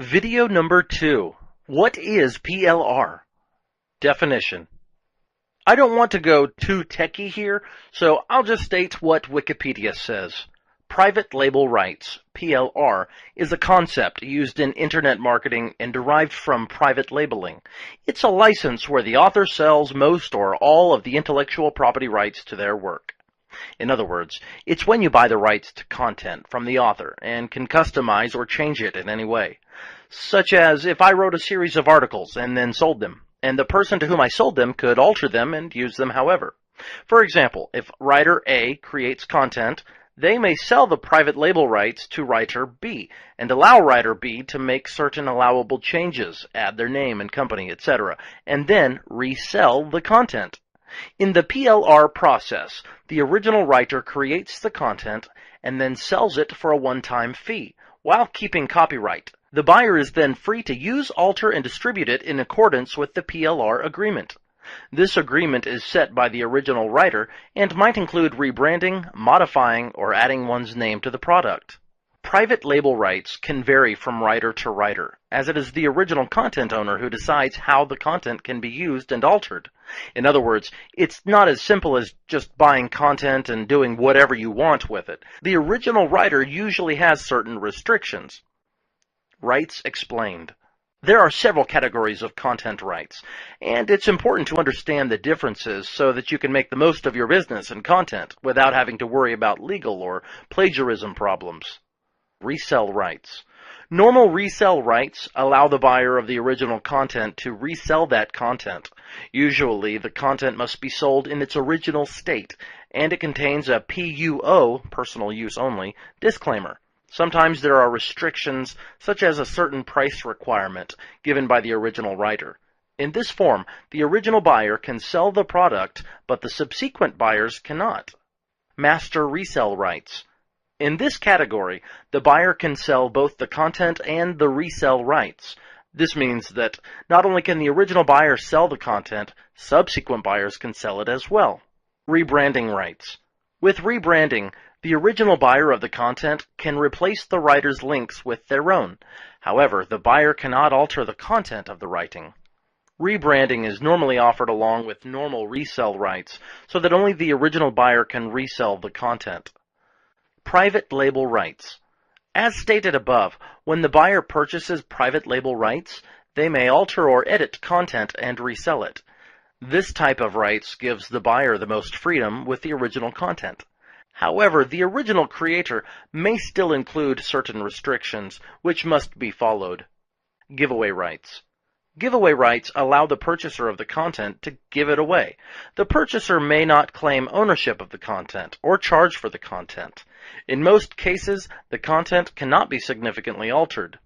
Video number 2. What is PLR? Definition. I don't want to go too techie here, so I'll just state what Wikipedia says. Private Label Rights, PLR, is a concept used in internet marketing and derived from private labeling. It's a license where the author sells most or all of the intellectual property rights to their work. In other words, it's when you buy the rights to content from the author and can customize or change it in any way. Such as if I wrote a series of articles and then sold them, and the person to whom I sold them could alter them and use them however. For example, if writer A creates content, they may sell the private label rights to writer B and allow writer B to make certain allowable changes, add their name and company, etc., and then resell the content. In the PLR process, the original writer creates the content and then sells it for a one-time fee, while keeping copyright. The buyer is then free to use, alter, and distribute it in accordance with the PLR agreement. This agreement is set by the original writer and might include rebranding, modifying, or adding one's name to the product. Private label rights can vary from writer to writer, as it is the original content owner who decides how the content can be used and altered. In other words, it's not as simple as just buying content and doing whatever you want with it. The original writer usually has certain restrictions. Rights explained. There are several categories of content rights, and it's important to understand the differences so that you can make the most of your business and content without having to worry about legal or plagiarism problems. Resell rights. Normal resell rights allow the buyer of the original content to resell that content. Usually, the content must be sold in its original state, and it contains a PUO, personal use only, disclaimer. Sometimes there are restrictions, such as a certain price requirement given by the original writer. In this form, the original buyer can sell the product, but the subsequent buyers cannot. Master resell rights. In this category, the buyer can sell both the content and the resell rights. This means that not only can the original buyer sell the content, subsequent buyers can sell it as well. Rebranding rights. With rebranding, the original buyer of the content can replace the writer's links with their own. However, the buyer cannot alter the content of the writing. Rebranding is normally offered along with normal resell rights, so that only the original buyer can resell the content. Private label rights. As stated above, when the buyer purchases private label rights, they may alter or edit content and resell it. This type of rights gives the buyer the most freedom with the original content. However, the original creator may still include certain restrictions, which must be followed. Giveaway rights. Giveaway rights allow the purchaser of the content to give it away. The purchaser may not claim ownership of the content or charge for the content. In most cases, the content cannot be significantly altered.